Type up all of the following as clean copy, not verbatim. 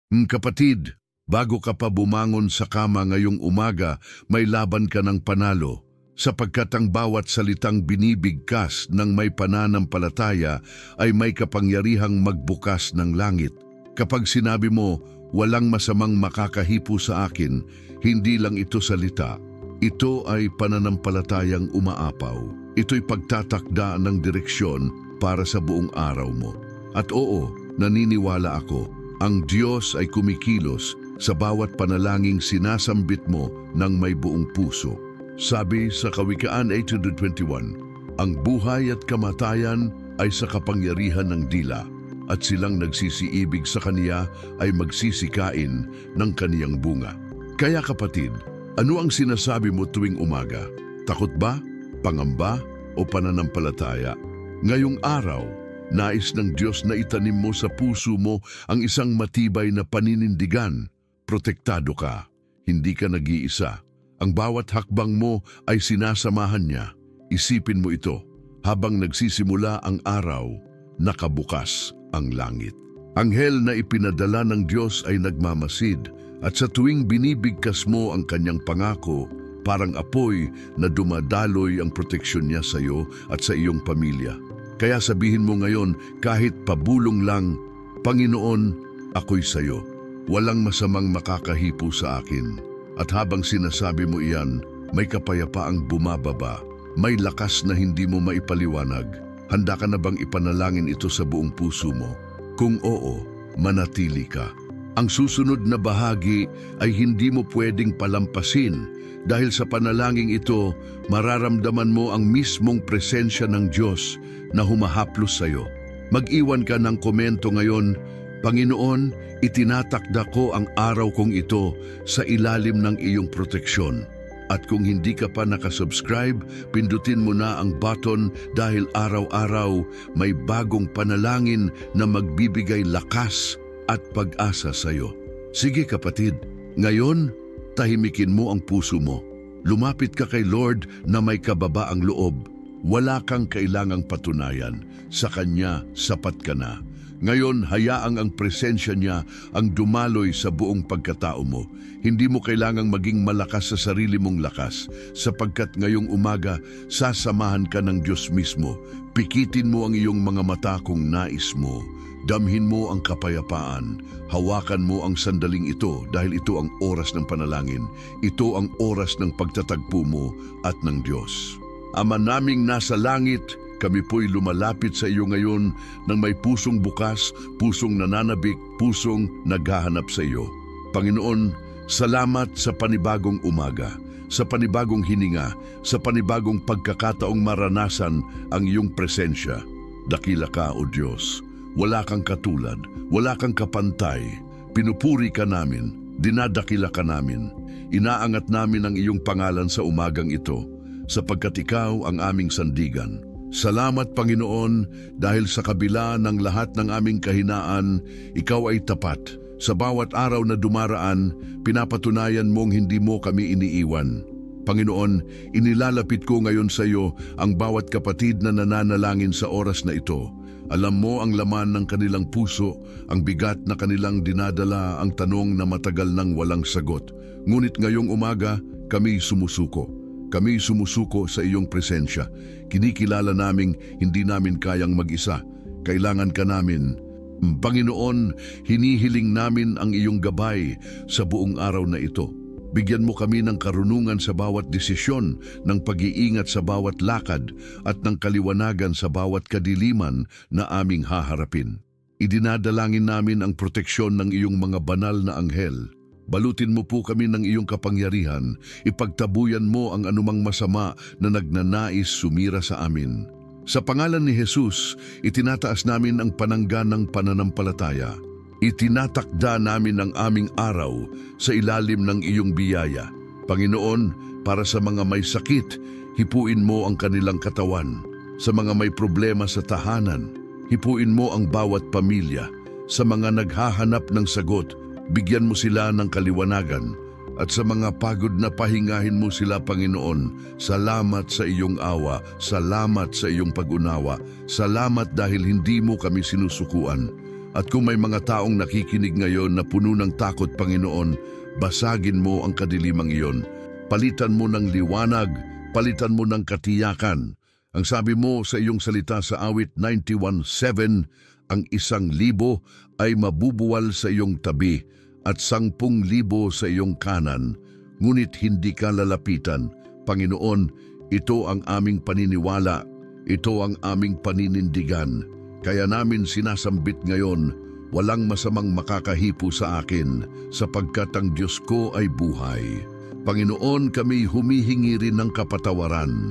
Kapatid, bago ka pa bumangon sa kama ngayong umaga, may laban ka ng panalo, sapagkat ang bawat salitang binibigkas ng may pananampalataya ay may kapangyarihang magbukas ng langit. Kapag sinabi mo, walang masamang makakahipo sa akin, hindi lang ito salita. Ito ay pananampalatayang umaapaw. Ito'y pagtatakda ng direksyon para sa buong araw mo. At oo, naniniwala ako, ang Diyos ay kumikilos sa bawat panalangin sinasambit mo ng may buong puso. Sabi sa Kawikaan 8:21, ang buhay at kamatayan ay sa kapangyarihan ng dila, at silang nagsisiibig sa Kaniya ay magsisikain ng Kaniyang bunga. Kaya kapatid, ano ang sinasabi mo tuwing umaga? Takot ba? Pangamba? O pananampalataya? Ngayong araw, nais ng Diyos na itanim mo sa puso mo ang isang matibay na paninindigan. Protektado ka, hindi ka nag-iisa. Ang bawat hakbang mo ay sinasamahan niya. Isipin mo ito, habang nagsisimula ang araw, nakabukas ang langit. Anghel na ipinadala ng Diyos ay nagmamasid, at sa tuwing binibigkas mo ang kanyang pangako, parang apoy na dumadaloy ang proteksyon niya sa iyo at sa iyong pamilya. Kaya sabihin mo ngayon, kahit pabulong lang, Panginoon, ako'y sayo. Walang masamang makakahipo sa akin. At habang sinasabi mo iyan, may kapayapaang bumababa, may lakas na hindi mo maipaliwanag. Handa ka na bang ipanalangin ito sa buong puso mo? Kung oo, manatili ka. Ang susunod na bahagi ay hindi mo pwedeng palampasin. Dahil sa panalangin ito, mararamdaman mo ang mismong presensya ng Diyos na humahaplos sa iyo. Mag-iwan ka ng komento ngayon, Panginoon, itinatakda ko ang araw kong ito sa ilalim ng iyong proteksyon. At kung hindi ka pa nakasubscribe, pindutin mo na ang button dahil araw-araw may bagong panalangin na magbibigay lakas at pag-asa sa iyo. Sige kapatid, ngayon, tahimikin mo ang puso mo. Lumapit ka kay Lord na may kababaang loob. Wala kang kailangang patunayan. Sa Kanya, sapat ka na. Ngayon, hayaang ang presensya niya ang dumaloy sa buong pagkatao mo. Hindi mo kailangang maging malakas sa sarili mong lakas, sapagkat ngayong umaga, sasamahan ka ng Diyos mismo. Pikitin mo ang iyong mga mata kung nais mo. Damhin mo ang kapayapaan. Hawakan mo ang sandaling ito dahil ito ang oras ng panalangin. Ito ang oras ng pagtatagpo mo at ng Diyos. Ama naming nasa langit, kami po'y lumalapit sa iyo ngayon ng may pusong bukas, pusong nananabik, pusong naghahanap sa iyo. Panginoon, salamat sa panibagong umaga, sa panibagong hininga, sa panibagong pagkakataong maranasan ang iyong presensya. Dakila ka, O Diyos. Wala kang katulad, wala kang kapantay. Pinupuri ka namin, dinadakila ka namin. Inaangat namin ang iyong pangalan sa umagang ito, sapagkat ikaw ang aming sandigan. Salamat Panginoon, dahil sa kabila ng lahat ng aming kahinaan, ikaw ay tapat. Sa bawat araw na dumaraan, pinapatunayan mong hindi mo kami iniiwan. Panginoon, inilalapit ko ngayon sa iyo ang bawat kapatid na nananalangin sa oras na ito. Alam mo ang laman ng kanilang puso, ang bigat na kanilang dinadala, ang tanong na matagal nang walang sagot. Ngunit ngayong umaga, kami sumusuko. Kami sumusuko sa iyong presensya. Kinikilala naming hindi namin kayang mag-isa. Kailangan ka namin. Panginoon, hinihiling namin ang iyong gabay sa buong araw na ito. Bigyan mo kami ng karunungan sa bawat desisyon, ng pag-iingat sa bawat lakad, at ng kaliwanagan sa bawat kadiliman na aming haharapin. Idinadalangin namin ang proteksyon ng iyong mga banal na anghel. Balutin mo po kami ng iyong kapangyarihan, ipagtabuyan mo ang anumang masama na nagnanais sumira sa amin. Sa pangalan ni Jesus, itinataas namin ang panangga ng pananampalataya. Itinatakda namin ang aming araw sa ilalim ng iyong biyaya. Panginoon, para sa mga may sakit, hipuin mo ang kanilang katawan. Sa mga may problema sa tahanan, hipuin mo ang bawat pamilya. Sa mga naghahanap ng sagot, bigyan mo sila ng kaliwanagan. At sa mga pagod na pahingahin mo sila, Panginoon. Salamat sa iyong awa, salamat sa iyong pag-unawa, salamat dahil hindi mo kami sinusukuan. At kung may mga taong nakikinig ngayon na puno ng takot, Panginoon, basagin mo ang kadilimang iyon. Palitan mo ng liwanag, palitan mo ng katiyakan. Ang sabi mo sa iyong salita sa awit 91:7, ang 1,000 ay mabubuwal sa iyong tabi at 10,000 sa iyong kanan, ngunit hindi ka lalapitan. Panginoon, ito ang aming paniniwala, ito ang aming paninindigan. Kaya namin sinasambit ngayon, walang masamang makakahipo sa akin, sapagkat ang Diyos ko ay buhay. Panginoon, kami humihingi rin ng kapatawaran.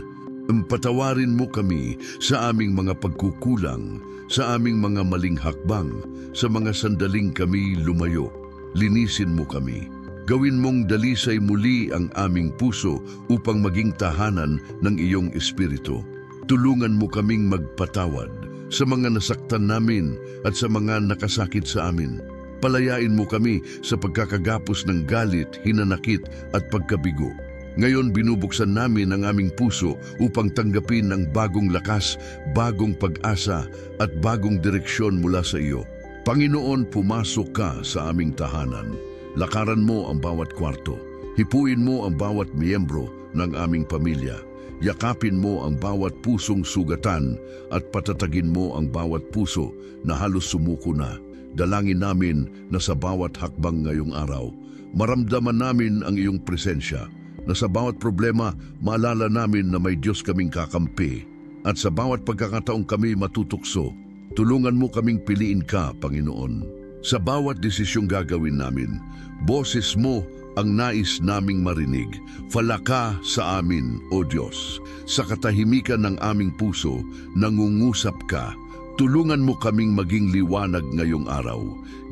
Patawarin mo kami sa aming mga pagkukulang, sa aming mga maling hakbang, sa mga sandaling kami lumayo. Linisin mo kami. Gawin mong dalisay muli ang aming puso upang maging tahanan ng iyong Espiritu. Tulungan mo kaming magpatawad sa mga nasaktan namin at sa mga nakasakit sa amin. Palayain mo kami sa pagkakagapos ng galit, hinanakit at pagkabigo. Ngayon binubuksan namin ang aming puso upang tanggapin ang bagong lakas, bagong pag-asa at bagong direksyon mula sa iyo. Panginoon, pumasok ka sa aming tahanan. Lakaran mo ang bawat kwarto. Hipuin mo ang bawat miyembro ng aming pamilya. Yakapin mo ang bawat pusong sugatan at patatagin mo ang bawat puso na halos sumuko na. Dalangin namin na sa bawat hakbang ngayong araw, maramdaman namin ang iyong presensya, na sa bawat problema, maalala namin na may Diyos kaming kakampi, at sa bawat pagkakataong kami matutukso, tulungan mo kaming piliin ka, Panginoon. Sa bawat desisyong gagawin namin, boses mo ang nais naming marinig. Falaka sa amin, O Diyos. Sa katahimikan ng aming puso, nangungusap ka. Tulungan mo kaming maging liwanag ngayong araw.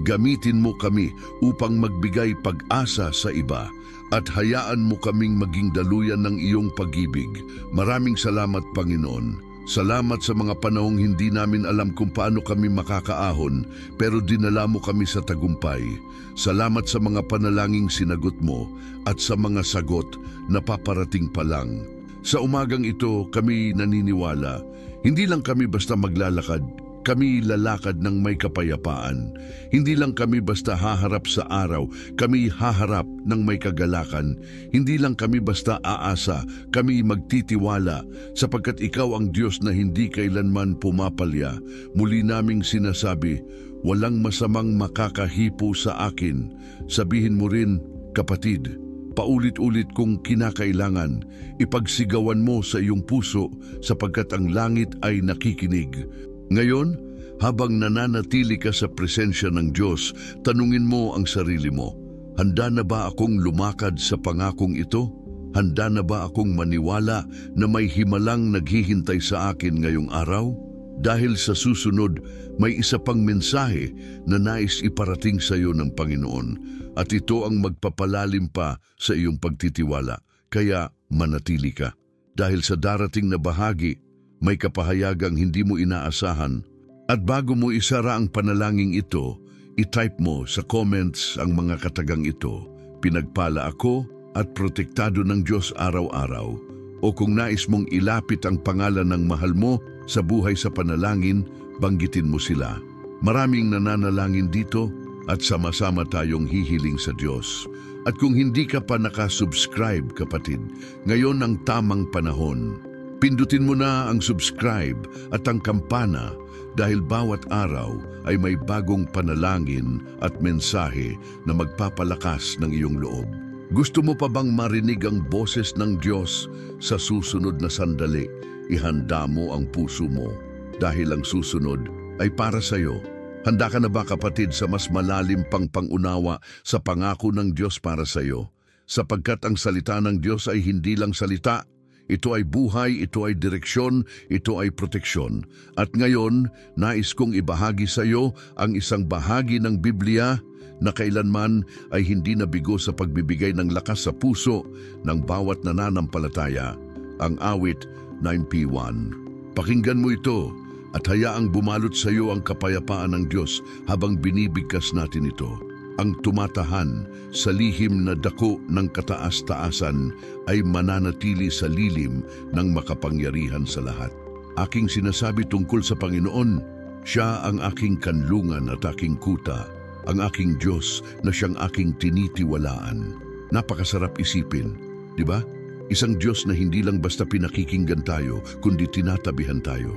Gamitin mo kami upang magbigay pag-asa sa iba at hayaan mo kaming maging daluyan ng iyong pag-ibig. Maraming salamat, Panginoon. Salamat sa mga panahong hindi namin alam kung paano kami makakaahon, pero dinala mo kami sa tagumpay. Salamat sa mga panalangin sinagot mo at sa mga sagot na paparating pa lang. Sa umagang ito, kami naniniwala, hindi lang kami basta maglalakad, kami lalakad ng may kapayapaan. Hindi lang kami basta haharap sa araw, kami haharap ng may kagalakan. Hindi lang kami basta aasa, kami magtitiwala, sapagkat ikaw ang Diyos na hindi kailanman pumapalya. Muli naming sinasabi, walang masamang makakahipo sa akin. Sabihin mo rin, kapatid, paulit-ulit kong kinakailangan, ipagsigawan mo sa iyong puso sapagkat ang langit ay nakikinig. Ngayon, habang nananatili ka sa presensya ng Diyos, tanungin mo ang sarili mo, handa na ba akong lumakad sa pangakong ito? Handa na ba akong maniwala na may himalang naghihintay sa akin ngayong araw? Dahil sa susunod, may isa pang mensahe na nais iparating sa iyo ng Panginoon, at ito ang magpapalalim pa sa iyong pagtitiwala. Kaya manatili ka. Dahil sa darating na bahagi, may kapahayagang hindi mo inaasahan. At bago mo isara ang panalangin ito, i-type mo sa comments ang mga katagang ito. Pinagpala ako at protektado ng Diyos araw-araw. O kung nais mong ilapit ang pangalan ng mahal mo sa buhay sa panalangin, banggitin mo sila. Maraming nananalangin dito at sama-sama tayong hihiling sa Diyos. At kung hindi ka pa nakasubscribe, kapatid, ngayon ang tamang panahon. Pindutin mo na ang subscribe at ang kampana dahil bawat araw ay may bagong panalangin at mensahe na magpapalakas ng iyong loob. Gusto mo pa bang marinig ang boses ng Diyos sa susunod na sandali? Ihanda mo ang puso mo dahil ang susunod ay para sa iyo. Handa ka na ba, kapatid, sa mas malalim pang pangunawa sa pangako ng Diyos para sa iyo? Sapagkat ang salita ng Diyos ay hindi lang salita. Ito ay buhay, ito ay direksyon, ito ay proteksyon. At ngayon, nais kong ibahagi sa iyo ang isang bahagi ng Biblia na kailanman ay hindi nabigo sa pagbibigay ng lakas sa puso ng bawat nananampalataya, ang awit 9:1. Pakinggan mo ito at hayaang bumalot sa iyo ang kapayapaan ng Diyos habang binibigkas natin ito. Ang tumatahan sa lihim na dako ng kataas-taasan ay mananatili sa lilim ng makapangyarihan sa lahat. Aking sinasabi tungkol sa Panginoon, Siya ang aking kanlungan at aking kuta, ang aking Diyos na siyang aking tinitiwalaan. Napakasarap isipin, di ba? Isang Diyos na hindi lang basta pinakikinggan tayo, kundi tinatabihan tayo.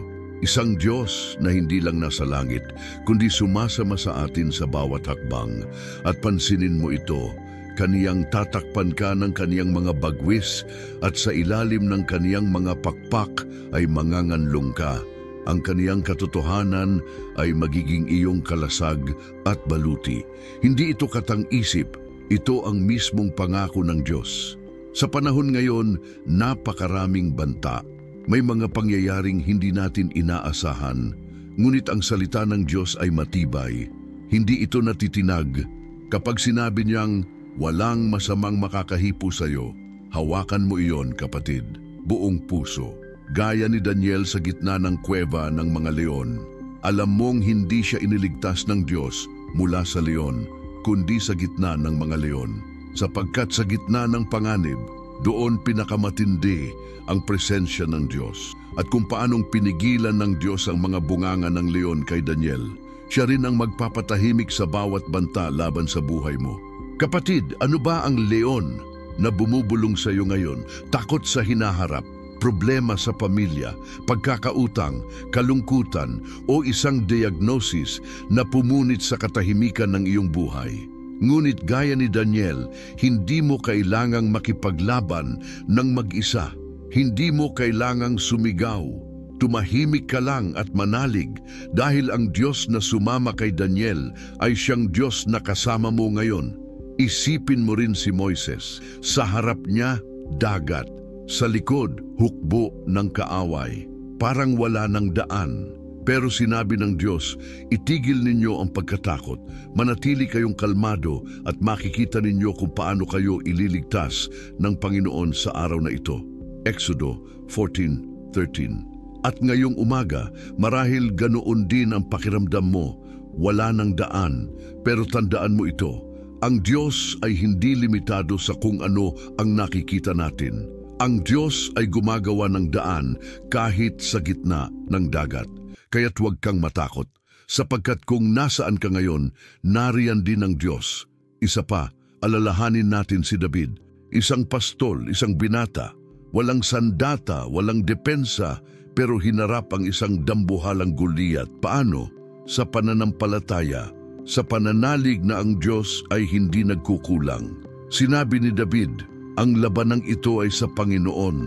Isang Diyos na hindi lang nasa langit, kundi sumasama sa atin sa bawat hakbang. At pansinin mo ito, kaniyang tatakpan ka ng kaniyang mga bagwis at sa ilalim ng kaniyang mga pakpak ay manganganlong ka. Ang kaniyang katotohanan ay magiging iyong kalasag at baluti. Hindi ito katang-isip, ito ang mismong pangako ng Diyos. Sa panahon ngayon, napakaraming banta. May mga pangyayaring hindi natin inaasahan, ngunit ang salita ng Diyos ay matibay. Hindi ito natitinag. Kapag sinabi niyang, walang masamang makakahipo sa iyo, hawakan mo iyon, kapatid, buong puso. Gaya ni Daniel sa gitna ng kuweba ng mga leon. Alam mong hindi siya iniligtas ng Diyos mula sa leon, kundi sa gitna ng mga leon. Sapagkat sa gitna ng panganib, doon pinakamatindi ang presensya ng Diyos. At kung paanong pinigilan ng Diyos ang mga bunganga ng leon kay Daniel, siya rin ang magpapatahimik sa bawat banta laban sa buhay mo. Kapatid, ano ba ang leon na bumubulong sa iyo ngayon? Takot sa hinaharap, problema sa pamilya, pagkakautang, kalungkutan o isang diagnosis na pumunit sa katahimikan ng iyong buhay. Ngunit gaya ni Daniel, hindi mo kailangang makipaglaban ng mag-isa. Hindi mo kailangang sumigaw. Tumahimik ka lang at manalig dahil ang Diyos na sumama kay Daniel ay siyang Diyos na kasama mo ngayon. Isipin mo rin si Moises. Sa harap niya, dagat. Sa likod, hukbo ng kaaway. Parang wala ng daan. Pero sinabi ng Diyos, itigil ninyo ang pagkatakot, manatili kayong kalmado at makikita ninyo kung paano kayo ililigtas ng Panginoon sa araw na ito. Exodo 14:13. At ngayong umaga, marahil ganoon din ang pakiramdam mo, wala ng daan, pero tandaan mo ito, ang Diyos ay hindi limitado sa kung ano ang nakikita natin. Ang Diyos ay gumagawa ng daan kahit sa gitna ng dagat. Kaya't huwag kang matakot, sapagkat kung nasaan ka ngayon, nariyan din ang Diyos. Isa pa, alalahanin natin si David, isang pastol, isang binata, walang sandata, walang depensa, pero hinarap ang isang dambuhalang Goliat. Paano? Sa pananampalataya, sa pananalig na ang Diyos ay hindi nagkukulang. Sinabi ni David, ang labanang ito ay sa Panginoon.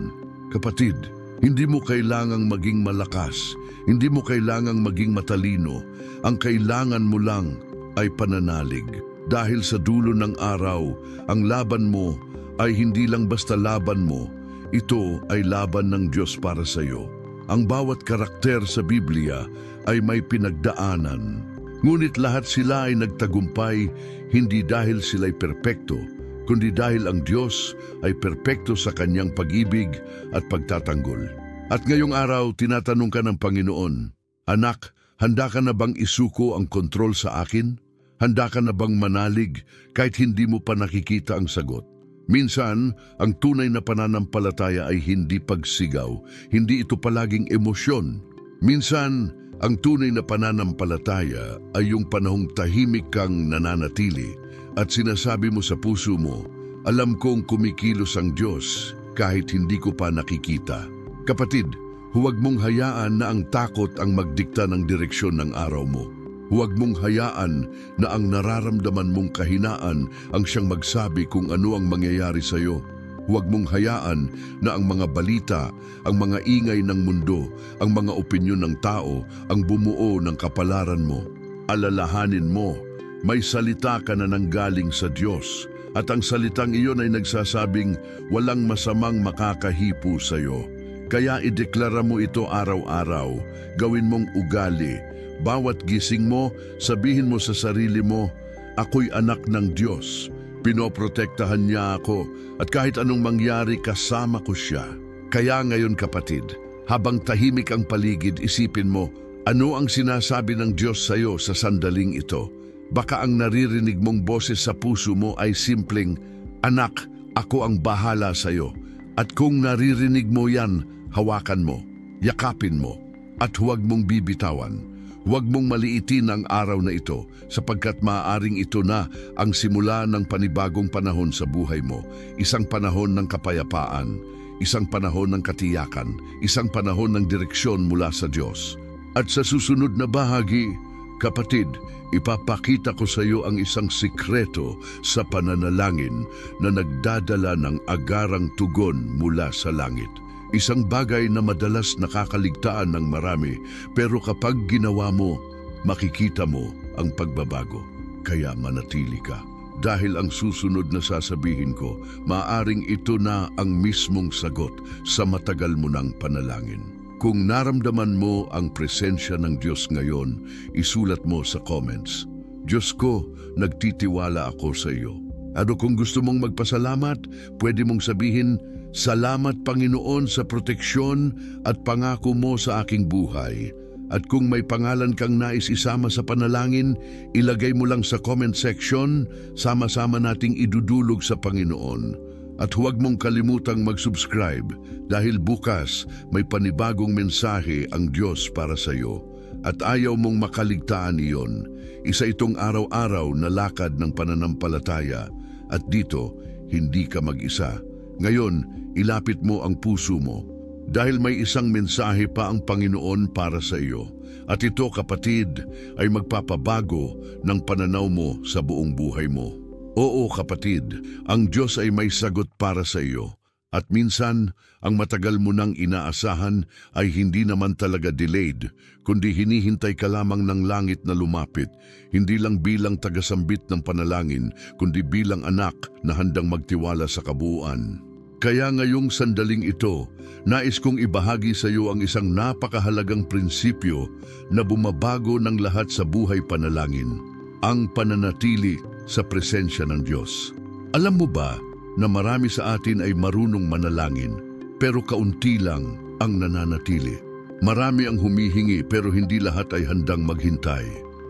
Kapatid, hindi mo kailangang maging malakas, hindi mo kailangang maging matalino. Ang kailangan mo lang ay pananalig. Dahil sa dulo ng araw, ang laban mo ay hindi lang basta laban mo, ito ay laban ng Diyos para sa iyo. Ang bawat karakter sa Biblia ay may pinagdaanan. Ngunit lahat sila ay nagtagumpay hindi dahil sila'y perpekto, kundi dahil ang Diyos ay perpekto sa kanyang pag-ibig at pagtatanggol. At ngayong araw, tinatanong ka ng Panginoon, anak, handa ka na bang isuko ang kontrol sa akin? Handa ka na bang manalig kahit hindi mo pa nakikita ang sagot? Minsan, ang tunay na pananampalataya ay hindi pagsigaw, hindi ito palaging emosyon. Minsan, ang tunay na pananampalataya ay yung panahong tahimik kang nananatili at sinasabi mo sa puso mo, alam kong kumikilos ang Diyos kahit hindi ko pa nakikita. Kapatid, huwag mong hayaan na ang takot ang magdikta ng direksyon ng araw mo. Huwag mong hayaan na ang nararamdaman mong kahinaan ang siyang magsabi kung ano ang mangyayari sa iyo. Huwag mong hayaan na ang mga balita, ang mga ingay ng mundo, ang mga opinyon ng tao, ang bumuo ng kapalaran mo. Alalahanin mo, may salita ka na nanggaling sa Diyos at ang salitang iyon ay nagsasabing walang masamang makakahipo sa iyo. Kaya ideklara mo ito araw-araw, gawin mong ugali. Bawat gising mo, sabihin mo sa sarili mo, ako'y anak ng Diyos. Pinoprotektahan niya ako at kahit anong mangyari kasama ko siya. Kaya ngayon kapatid, habang tahimik ang paligid, isipin mo, ano ang sinasabi ng Diyos sa iyo sa sandaling ito? Baka ang naririnig mong boses sa puso mo ay simpleng, anak, ako ang bahala sa iyo. At kung naririnig mo yan, hawakan mo, yakapin mo, at huwag mong bibitawan. Huwag mong maliitin ang araw na ito sapagkat maaaring ito na ang simula ng panibagong panahon sa buhay mo. Isang panahon ng kapayapaan, isang panahon ng katiyakan, isang panahon ng direksyon mula sa Diyos. At sa susunod na bahagi, kapatid, ipapakita ko sa iyo ang isang sikreto sa pananalangin na nagdadala ng agarang tugon mula sa langit. Isang bagay na madalas nakakaligtaan ng marami, pero kapag ginawa mo, makikita mo ang pagbabago. Kaya manatili ka. Dahil ang susunod na sasabihin ko, maaring ito na ang mismong sagot sa matagal mo ng panalangin. Kung naramdaman mo ang presensya ng Diyos ngayon, isulat mo sa comments. Diyos ko, nagtitiwala ako sa iyo. Ano kung gusto mong magpasalamat, pwede mong sabihin, salamat Panginoon sa proteksyon at pangako mo sa aking buhay. At kung may pangalan kang nais isama sa panalangin, ilagay mo lang sa comment section, sama-sama nating idudulog sa Panginoon. At huwag mong kalimutang mag-subscribe dahil bukas may panibagong mensahe ang Diyos para sa iyo. At ayaw mong makaligtaan iyon. Isa itong araw-araw na lakad ng pananampalataya. At dito, hindi ka mag-isa. Ngayon, ilapit mo ang puso mo dahil may isang mensahe pa ang Panginoon para sa iyo. At ito, kapatid, ay magpapabago ng pananaw mo sa buong buhay mo. Oo, kapatid, ang Diyos ay may sagot para sa iyo. At minsan, ang matagal mo nang inaasahan ay hindi naman talaga delayed, kundi hinihintay ka lamang ng langit na lumapit, hindi lang bilang tagasambit ng panalangin, kundi bilang anak na handang magtiwala sa kabuuan. Kaya ngayong sandaling ito, nais kong ibahagi sa iyo ang isang napakahalagang prinsipyo na bumabago ng lahat sa buhay panalangin, ang pananatili sa presensya ng Diyos. Alam mo ba na marami sa atin ay marunong manalangin, pero kaunti lang ang nananatili. Marami ang humihingi pero hindi lahat ay handang maghintay.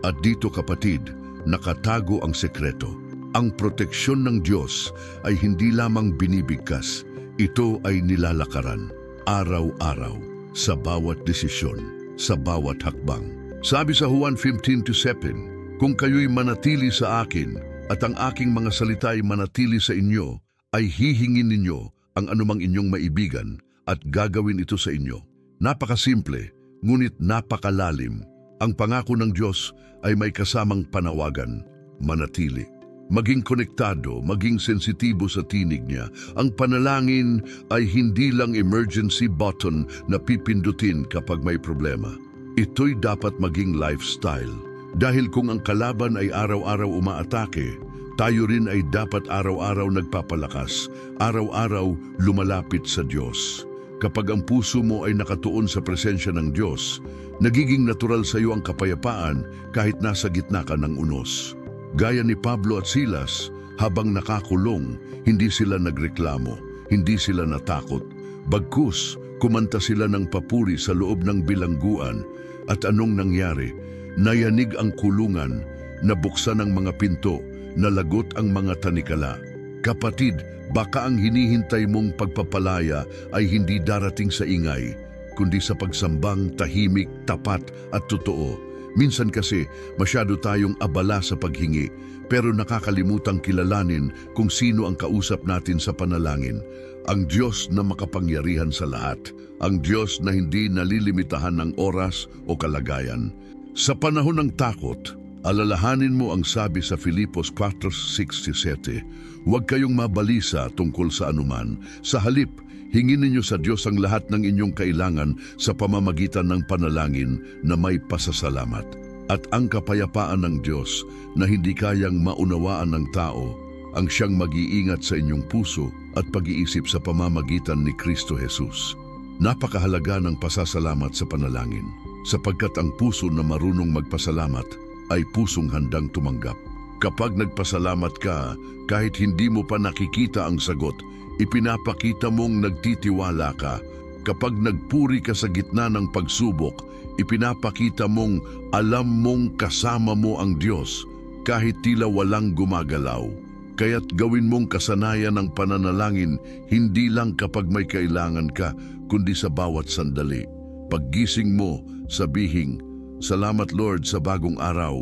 At dito, kapatid, nakatago ang sekreto. Ang proteksyon ng Diyos ay hindi lamang binibigkas, ito ay nilalakaran, araw-araw, sa bawat desisyon, sa bawat hakbang. Sabi sa Juan 15:7, kung kayo'y manatili sa akin at ang aking mga salita ay manatili sa inyo, ay hihingin ninyo ang anumang inyong maibigan at gagawin ito sa inyo. Napakasimple, ngunit napakalalim. Ang pangako ng Diyos ay may kasamang panawagan, manatili. Maging konektado, maging sensitibo sa tinig niya. Ang panalangin ay hindi lang emergency button na pipindutin kapag may problema. Ito'y dapat maging lifestyle. Dahil kung ang kalaban ay araw-araw umaatake, tayo rin ay dapat araw-araw nagpapalakas, araw-araw lumalapit sa Diyos. Kapag ang puso mo ay nakatuon sa presensya ng Diyos, nagiging natural sa iyo ang kapayapaan kahit nasa gitna ka ng unos. Gaya ni Pablo at Silas, habang nakakulong, hindi sila nagreklamo, hindi sila natakot. Bagkus, kumanta sila ng papuri sa loob ng bilangguan. At anong nangyari? Nayanig ang kulungan, nabuksan ang mga pinto, nalagot ang mga tanikala. Kapatid, baka ang hinihintay mong pagpapalaya ay hindi darating sa ingay, kundi sa pagsambang tahimik, tapat at totoo. Minsan kasi masyado tayong abala sa paghingi, pero nakakalimutang kilalanin kung sino ang kausap natin sa panalangin. Ang Diyos na makapangyarihan sa lahat, ang Diyos na hindi nalilimitahan ng oras o kalagayan. Sa panahon ng takot, alalahanin mo ang sabi sa Filipos 4:6-7, huwag kayong mabalisa tungkol sa anuman. Sa halip, hingin ninyo sa Diyos ang lahat ng inyong kailangan sa pamamagitan ng panalangin na may pasasalamat. At ang kapayapaan ng Diyos na hindi kayang maunawaan ng tao, ang siyang mag-iingat sa inyong puso at pag-iisip sa pamamagitan ni Kristo Jesus. Napakahalaga ng pasasalamat sa panalangin, sapagkat ang puso na marunong magpasalamat ay pusong handang tumanggap. Kapag nagpasalamat ka, kahit hindi mo pa nakikita ang sagot, ipinapakita mong nagtitiwala ka. Kapag nagpuri ka sa gitna ng pagsubok, ipinapakita mong alam mong kasama mo ang Diyos kahit tila walang gumagalaw. Kaya't gawin mong kasanayan ng pananalangin hindi lang kapag may kailangan ka, kundi sa bawat sandali. Paggising mo, sabihin, Salamat Lord sa bagong araw.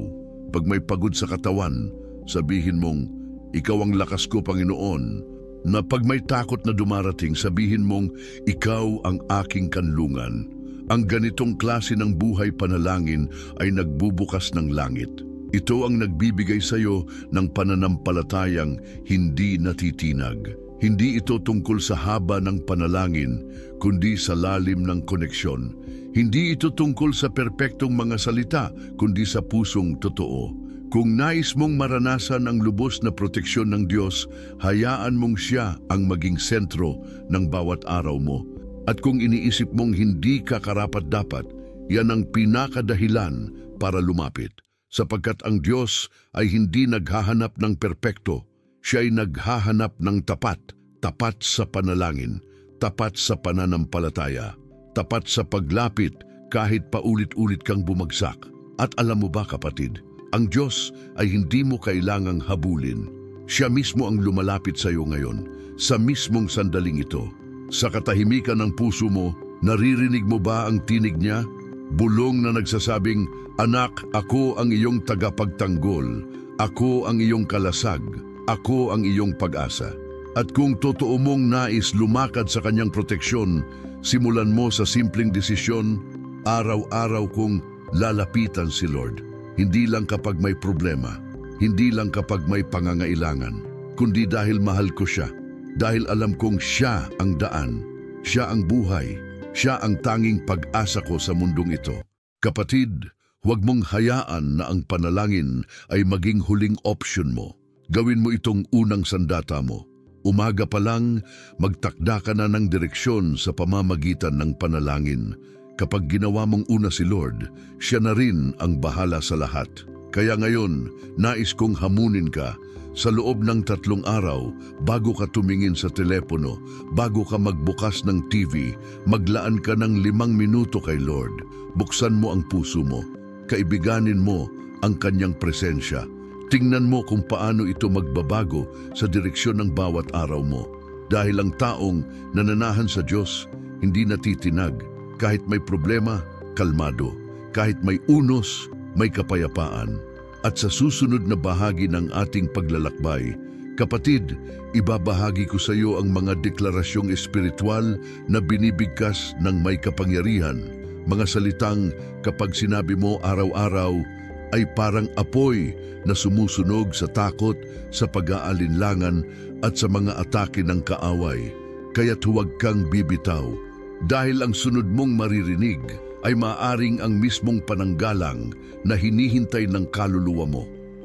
Pag may pagod sa katawan, sabihin mong, Ikaw ang lakas ko, Panginoon. Na pag may takot na dumarating, sabihin mong, Ikaw ang aking kanlungan. Ang ganitong klase ng buhay panalangin ay nagbubukas ng langit. Ito ang nagbibigay sa iyo ng pananampalatayang hindi natitinag. Hindi ito tungkol sa haba ng panalangin, kundi sa lalim ng koneksyon. Hindi ito tungkol sa perpektong mga salita, kundi sa pusong totoo. Kung nais mong maranasan ang lubos na proteksyon ng Diyos, hayaan mong Siya ang maging sentro ng bawat araw mo. At kung iniisip mong hindi ka karapat-dapat, yan ang pinakadahilan para lumapit. Sapagkat ang Diyos ay hindi naghahanap ng perpekto, Siya ay naghahanap ng tapat, tapat sa panalangin, tapat sa pananampalataya, tapat sa paglapit kahit paulit-ulit kang bumagsak. At alam mo ba kapatid, ang Diyos ay hindi mo kailangang habulin. Siya mismo ang lumalapit sa iyo ngayon, sa mismong sandaling ito. Sa katahimikan ng puso mo, naririnig mo ba ang tinig niya? Bulong na nagsasabing, Anak, ako ang iyong tagapagtanggol. Ako ang iyong kalasag. Ako ang iyong pag-asa. At kung totoo mong nais lumakad sa kanyang proteksyon, simulan mo sa simpleng desisyon, araw-araw kong lalapitan si Lord. Hindi lang kapag may problema, hindi lang kapag may pangangailangan, kundi dahil mahal ko siya. Dahil alam kong siya ang daan, siya ang buhay, siya ang tanging pag-asa ko sa mundong ito. Kapatid, huwag mong hayaan na ang panalangin ay maging huling option mo. Gawin mo itong unang sandata mo. Umaga pa lang, magtakda ka na ng direksyon sa pamamagitan ng panalangin. Kapag ginawa mong una si Lord, siya na rin ang bahala sa lahat. Kaya ngayon, nais kong hamunin ka. Sa loob ng 3 araw, bago ka tumingin sa telepono, bago ka magbukas ng TV, maglaan ka ng 5 minuto kay Lord. Buksan mo ang puso mo. Kaibiganin mo ang kanyang presensya. Tingnan mo kung paano ito magbabago sa direksyon ng bawat araw mo. Dahil ang taong nananahan sa Diyos, hindi natitinag. Kahit may problema, kalmado. Kahit may unos, may kapayapaan. At sa susunod na bahagi ng ating paglalakbay, kapatid, ibabahagi ko sa iyo ang mga deklarasyong espiritual na binibigkas ng may kapangyarihan. Mga salitang kapag sinabi mo araw-araw, ay parang apoy na sumusunog sa takot, sa pag-aalinlangan at sa mga atake ng kaaway. Kaya't huwag kang bibitaw. Dahil ang sunod mong maririnig ay maaring ang mismong pananggalang na hinihintay ng kaluluwa mo.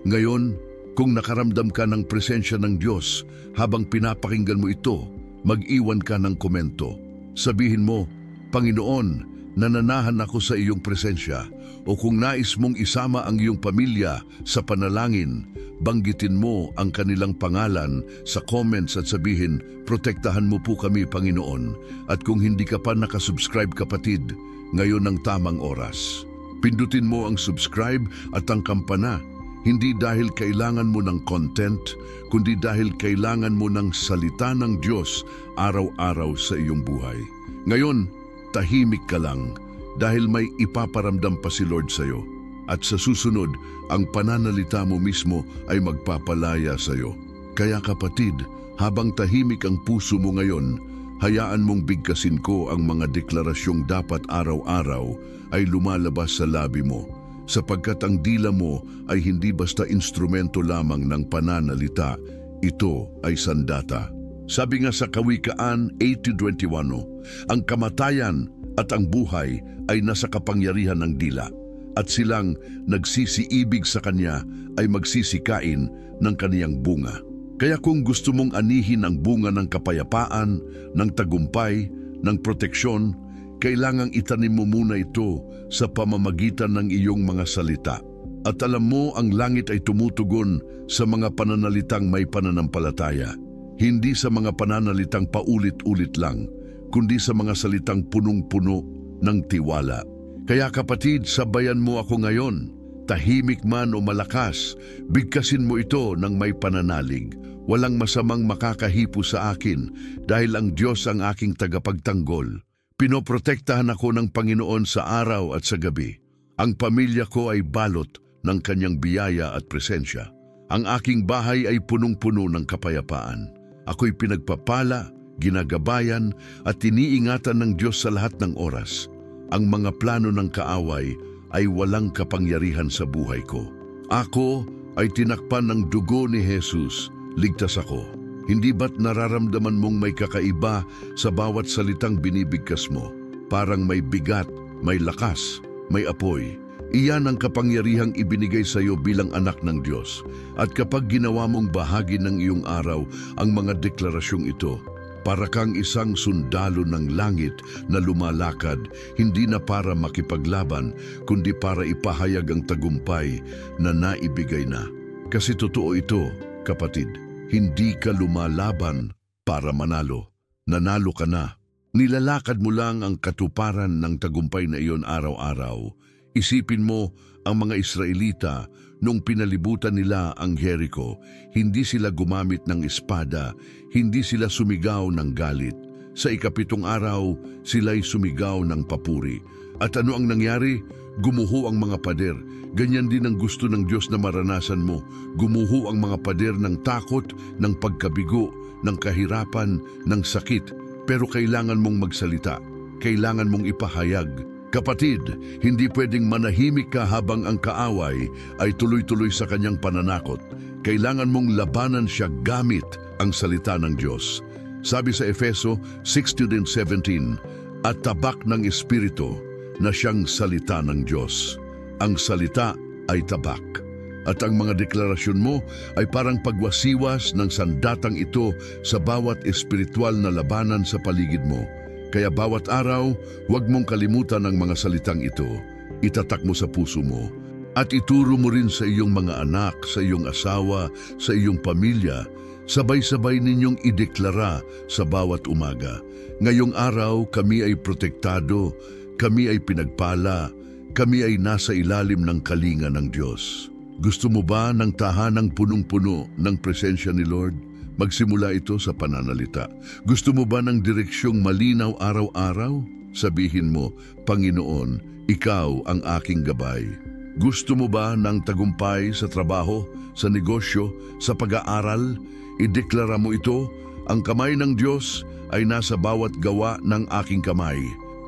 Ngayon, kung nakaramdam ka ng presensya ng Diyos habang pinapakinggan mo ito, mag-iwan ka ng komento. Sabihin mo, Panginoon, nananahan ako sa iyong presensya. O kung nais mong isama ang iyong pamilya sa panalangin, banggitin mo ang kanilang pangalan sa comments at sabihin, protektahan mo po kami, Panginoon. At kung hindi ka pa nakasubscribe kapatid, ngayon ang tamang oras. Pindutin mo ang subscribe at ang kampana, hindi dahil kailangan mo ng content, kundi dahil kailangan mo ng salita ng Diyos araw-araw sa iyong buhay. Ngayon, tahimik ka lang dahil may ipaparamdam pa si Lord sa iyo. At sa susunod, ang pananalita mo mismo ay magpapalaya sa iyo. Kaya kapatid, habang tahimik ang puso mo ngayon, hayaan mong bigkasin ko ang mga deklarasyong dapat araw-araw ay lumalabas sa labi mo, sapagkat ang dila mo ay hindi basta instrumento lamang ng pananalita, ito ay sandata. Sabi nga sa Kawikaan 18:21, ang kamatayan at ang buhay ay nasa kapangyarihan ng dila, at silang nagsisiibig sa kanya ay magsisikain ng kaniyang bunga. Kaya kung gusto mong anihin ang bunga ng kapayapaan, ng tagumpay, ng proteksyon, kailangang itanim mo muna ito sa pamamagitan ng iyong mga salita. At alam mo, ang langit ay tumutugon sa mga pananalitang may pananampalataya. Hindi sa mga pananalitang paulit-ulit lang, kundi sa mga salitang punong-puno ng tiwala. Kaya kapatid, sabayan mo ako ngayon. Tahimik man o malakas, bigkasin mo ito ng may pananalig. Walang masamang makakahipo sa akin dahil ang Diyos ang aking tagapagtanggol. Pinoprotektahan ako ng Panginoon sa araw at sa gabi. Ang pamilya ko ay balot ng kanyang biyaya at presensya. Ang aking bahay ay punong-puno ng kapayapaan. Ako'y pinagpapala, ginagabayan at iniingatan ng Diyos sa lahat ng oras. Ang mga plano ng kaaway ay walang kapangyarihan sa buhay ko. Ako ay tinakpan ng dugo ni Jesus, ligtas ako. Hindi ba't nararamdaman mong may kakaiba sa bawat salitang binibigkas mo? Parang may bigat, may lakas, may apoy. Iyan ang kapangyarihang ibinigay sa iyo bilang anak ng Diyos. At kapag ginawa mong bahagi ng iyong araw ang mga deklarasyong ito, para kang isang sundalo ng langit na lumalakad, hindi na para makipaglaban, kundi para ipahayag ang tagumpay na naibigay na. Kasi totoo ito, kapatid, hindi ka lumalaban para manalo. Nanalo ka na. Nilalakad mo lang ang katuparan ng tagumpay na iyon araw-araw. Isipin mo ang mga Israelita nung pinalibutan nila ang Jericho. Hindi sila gumamit ng espada, hindi sila sumigaw ng galit. Sa ikapitong araw, sila'y sumigaw ng papuri. At ano ang nangyari? Gumuho ang mga pader. Ganyan din ang gusto ng Diyos na maranasan mo. Gumuho ang mga pader ng takot, ng pagkabigo, ng kahirapan, ng sakit. Pero kailangan mong magsalita. Kailangan mong ipahayag. Kapatid, hindi pwedeng manahimik ka habang ang kaaway ay tuloy-tuloy sa kanyang pananakot. Kailangan mong labanan siya gamit ang salita ng Diyos. Sabi sa Efeso 6:17, at tabak ng Espiritu na siyang salita ng Diyos. Ang salita ay tabak. At ang mga deklarasyon mo ay parang pagwasiwas ng sandatang ito sa bawat espiritual na labanan sa paligid mo. Kaya bawat araw, huwag mong kalimutan ang mga salitang ito. Itatak mo sa puso mo. At ituro mo rin sa iyong mga anak, sa iyong asawa, sa iyong pamilya. Sabay-sabay ninyong ideklara sa bawat umaga. Ngayong araw, kami ay protektado, kami ay pinagpala, kami ay nasa ilalim ng kalinga ng Diyos. Gusto mo ba ng tahanang punong-puno ng presensya ni Lord? Magsimula ito sa pananalita. Gusto mo ba ng direksyong malinaw araw-araw? Sabihin mo, Panginoon, Ikaw ang aking gabay. Gusto mo ba ng tagumpay sa trabaho, sa negosyo, sa pag-aaral? Ideklara mo ito, ang kamay ng Diyos ay nasa bawat gawa ng aking kamay.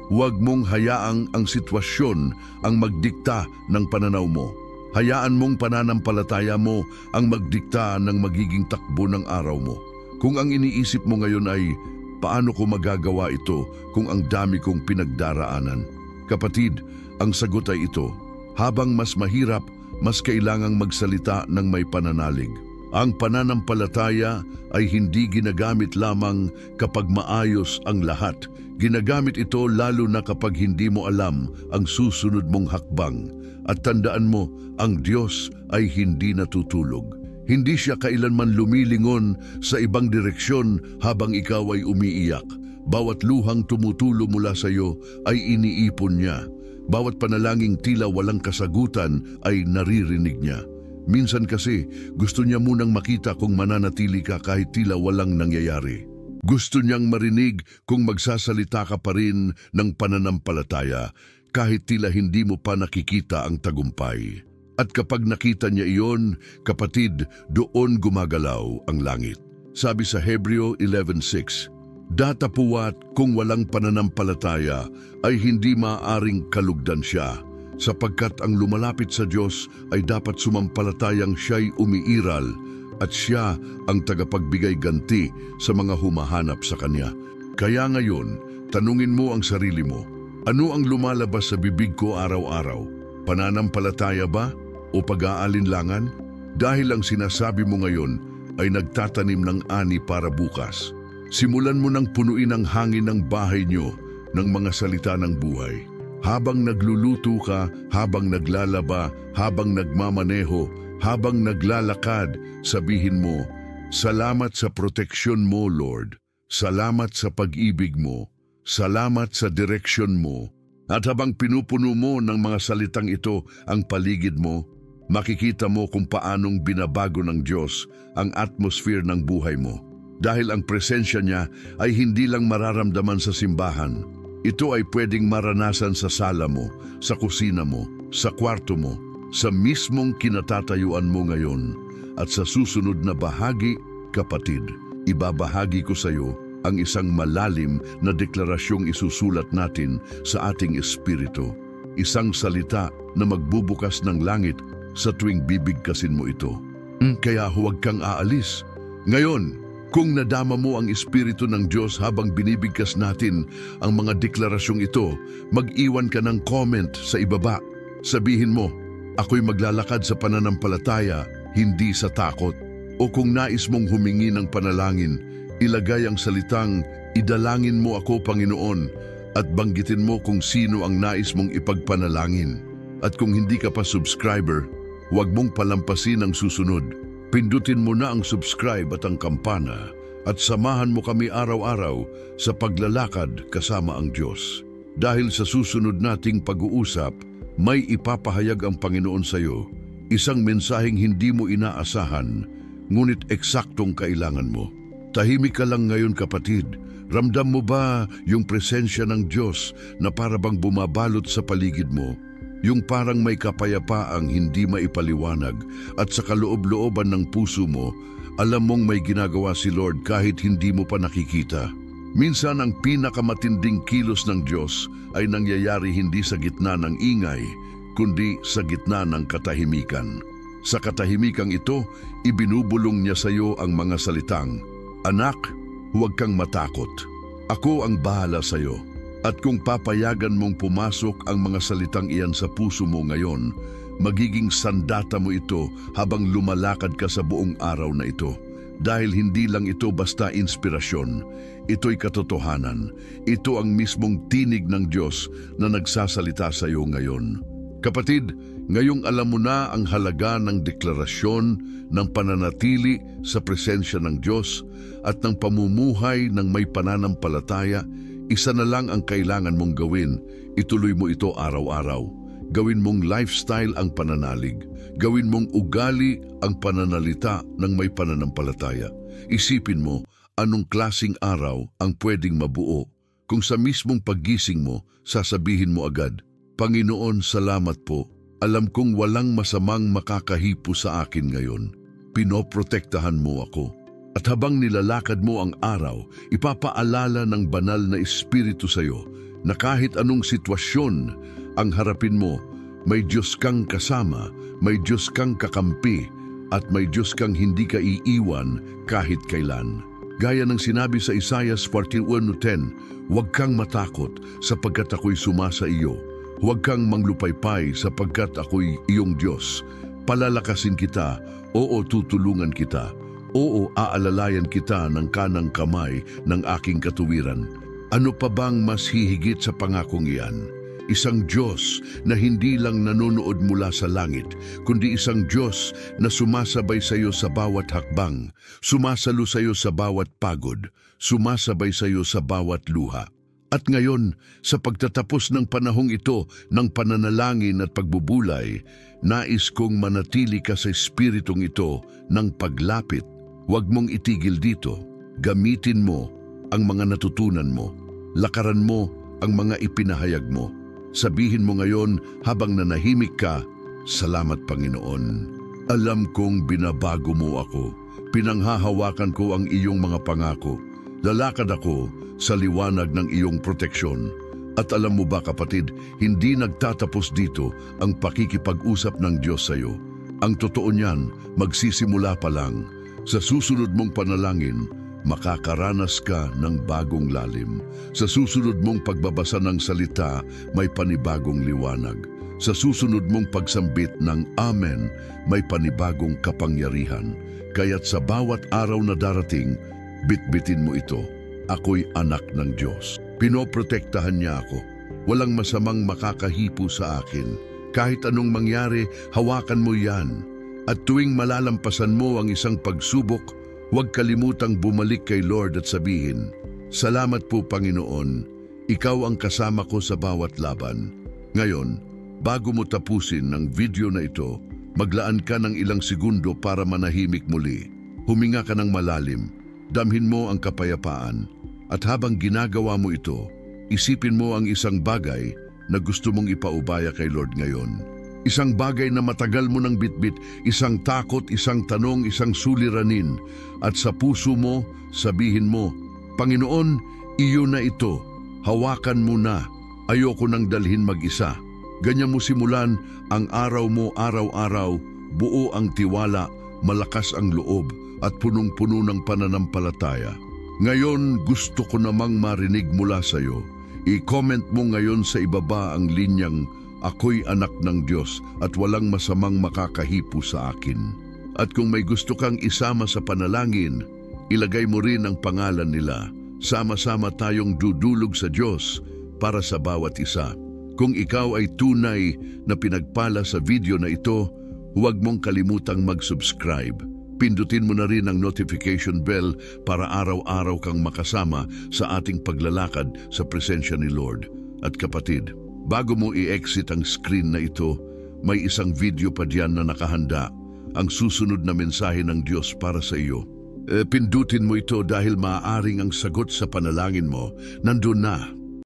Huwag mong hayaang ang sitwasyon ang magdikta ng pananaw mo. Hayaan mong pananampalataya mo ang magdikta ng magiging takbo ng araw mo. Kung ang iniisip mo ngayon ay, paano ko magagawa ito kung ang dami kong pinagdaraanan? Kapatid, ang sagot ay ito. Habang mas mahirap, mas kailangang magsalita ng may pananalig. Ang pananampalataya ay hindi ginagamit lamang kapag maayos ang lahat. Ginagamit ito lalo na kapag hindi mo alam ang susunod mong hakbang. At tandaan mo, ang Diyos ay hindi natutulog. Hindi siya kailanman lumilingon sa ibang direksyon habang ikaw ay umiiyak. Bawat luhang tumutulo mula sa iyo ay iniipon niya. Bawat panalangin tila walang kasagutan ay naririnig niya. Minsan kasi, gusto niya munang makita kung mananatili ka kahit tila walang nangyayari. Gusto niyang marinig kung magsasalita ka pa rin ng pananampalataya kahit tila hindi mo pa nakikita ang tagumpay. At kapag nakita niya iyon, kapatid, doon gumagalaw ang langit. Sabi sa Hebreo 11:6, datapuwat kung walang pananampalataya ay hindi maaaring kalugdan siya, sapagkat ang lumalapit sa Diyos ay dapat sumampalatayang siya'y umiiral at siya ang tagapagbigay ganti sa mga humahanap sa Kanya. Kaya ngayon, tanungin mo ang sarili mo, ano ang lumalabas sa bibig ko araw-araw? Pananampalataya ba o pag-aalinlangan? Dahil ang sinasabi mo ngayon ay nagtatanim ng ani para bukas. Simulan mo nang punuin ang hangin ng bahay niyo ng mga salita ng buhay. Habang nagluluto ka, habang naglalaba, habang nagmamaneho, habang naglalakad, sabihin mo, salamat sa proteksyon mo, Lord. Salamat sa pag-ibig mo. Salamat sa direksyon mo. At habang pinupuno mo ng mga salitang ito ang paligid mo, makikita mo kung paanong binabago ng Diyos ang atmosphere ng buhay mo. Dahil ang presensya niya ay hindi lang mararamdaman sa simbahan. Ito ay pwedeng maranasan sa sala mo, sa kusina mo, sa kwarto mo, sa mismong kinatatayuan mo ngayon. At sa susunod na bahagi, kapatid, ibabahagi ko sa iyo ang isang malalim na deklarasyong isusulat natin sa ating espiritu. Isang salita na magbubukas ng langit sa tuwing bibigkasin mo ito. Kaya huwag kang aalis. Ngayon, kung nadama mo ang Espiritu ng Diyos habang binibigkas natin ang mga deklarasyong ito, mag-iwan ka ng comment sa ibaba. Sabihin mo, ako'y maglalakad sa pananampalataya, hindi sa takot. O kung nais mong humingi ng panalangin, ilagay ang salitang, idalangin mo ako, Panginoon, at banggitin mo kung sino ang nais mong ipagpanalangin. At kung hindi ka pa subscriber, huwag mong palampasin ang susunod. Pindutin mo na ang subscribe at ang kampana at samahan mo kami araw-araw sa paglalakad kasama ang Diyos. Dahil sa susunod nating pag-uusap, may ipapahayag ang Panginoon sa iyo, isang mensaheng hindi mo inaasahan, ngunit eksaktong kailangan mo. Tahimik ka lang ngayon, kapatid. Ramdam mo ba yung presensya ng Diyos na parabang bumabalot sa paligid mo? Yung parang may kapayapaang hindi maipaliwanag at sa kaloob-looban ng puso mo, alam mong may ginagawa si Lord kahit hindi mo pa nakikita. Minsan ang pinakamatinding kilos ng Diyos ay nangyayari hindi sa gitna ng ingay, kundi sa gitna ng katahimikan. Sa katahimikang ito, ibinubulong niya sa iyo ang mga salitang, "Anak, huwag kang matakot. Ako ang bahala sa iyo." At kung papayagan mong pumasok ang mga salitang iyan sa puso mo ngayon, magiging sandata mo ito habang lumalakad ka sa buong araw na ito. Dahil hindi lang ito basta inspirasyon, ito'y katotohanan. Ito ang mismong tinig ng Diyos na nagsasalita sa iyo ngayon. Kapatid, ngayong alam mo na ang halaga ng deklarasyon, ng pananatili sa presensya ng Diyos at ng pamumuhay ng may pananampalataya, isa na lang ang kailangan mong gawin. Ituloy mo ito araw-araw. Gawin mong lifestyle ang pananalig. Gawin mong ugali ang pananalita ng may pananampalataya. Isipin mo, anong klasing araw ang pwedeng mabuo kung sa mismong paggising mo, sasabihin mo agad, "Panginoon, salamat po. Alam kong walang masamang makakahipo sa akin ngayon. Pinoprotektahan mo ako." At habang nilalakad mo ang araw, ipapaalala ng banal na Espiritu sa iyo na kahit anong sitwasyon ang harapin mo, may Diyos kang kasama, may Diyos kang kakampi, at may Diyos kang hindi ka iiwan kahit kailan. Gaya ng sinabi sa Isaiah 41:10, "Huwag kang matakot sapagkat ako'y sumasa iyo. Huwag kang manglupaypay sapagkat ako'y iyong Diyos. Palalakasin kita, oo tutulungan kita. Oo, aalalayan kita ng kanang kamay ng aking katuwiran." Ano pa bang mas hihigit sa pangakong iyan? Isang Diyos na hindi lang nanonood mula sa langit, kundi isang Diyos na sumasabay sa iyo sa bawat hakbang, sumasalo sa iyo sa bawat pagod, sumasabay sa iyo sa bawat luha. At ngayon, sa pagtatapos ng panahong ito ng pananalangin at pagbubulay, nais kong manatili ka sa espiritong ito ng paglapit. Huwag mong itigil dito. Gamitin mo ang mga natutunan mo. Lakaran mo ang mga ipinahayag mo. Sabihin mo ngayon habang nanahimik ka, "Salamat, Panginoon. Alam kong binabago mo ako. Pinanghahawakan ko ang iyong mga pangako. Lalakad ako sa liwanag ng iyong proteksyon." At alam mo ba, kapatid, hindi nagtatapos dito ang pakikipag-usap ng Diyos sa iyo. Ang totoo niyan, magsisimula pa lang. Sa susunod mong panalangin, makakaranas ka ng bagong lalim. Sa susunod mong pagbabasa ng salita, may panibagong liwanag. Sa susunod mong pagsambit ng Amen, may panibagong kapangyarihan. Kaya't sa bawat araw na darating, bitbitin mo ito. Ako'y anak ng Diyos. Pinoprotektahan niya ako. Walang masamang makakahipo sa akin. Kahit anong mangyari, hawakan mo yan. At tuwing malalampasan mo ang isang pagsubok, huwag kalimutang bumalik kay Lord at sabihin, "Salamat po, Panginoon. Ikaw ang kasama ko sa bawat laban." Ngayon, bago mo tapusin ang video na ito, maglaan ka ng ilang segundo para manahimik muli. Huminga ka ng malalim, damhin mo ang kapayapaan, at habang ginagawa mo ito, isipin mo ang isang bagay na gusto mong ipaubaya kay Lord ngayon. Isang bagay na matagal mo nang bitbit, isang takot, isang tanong, isang suliranin. At sa puso mo, sabihin mo, Panginoon, iyo na ito. Hawakan mo na. Ayoko nang dalhin mag-isa. Ganyan mo simulan ang araw mo araw-araw, buo ang tiwala, malakas ang loob, at punong-puno ng pananampalataya. Ngayon, gusto ko namang marinig mula sa iyo. I-comment mo ngayon sa ibaba ang linyang, Ako'y anak ng Diyos at walang masamang makakahipo sa akin. At kung may gusto kang isama sa panalangin, ilagay mo rin ang pangalan nila. Sama-sama tayong dudulog sa Diyos para sa bawat isa. Kung ikaw ay tunay na pinagpala sa video na ito, huwag mong kalimutang mag-subscribe. Pindutin mo na rin ang notification bell para araw-araw kang makasama sa ating paglalakad sa presensya ni Lord. At kapatid, bago mo i-exit ang screen na ito, may isang video pa diyan na nakahanda, ang susunod na mensahe ng Diyos para sa iyo. Pindutin mo ito dahil maaaring ang sagot sa panalangin mo nandun na.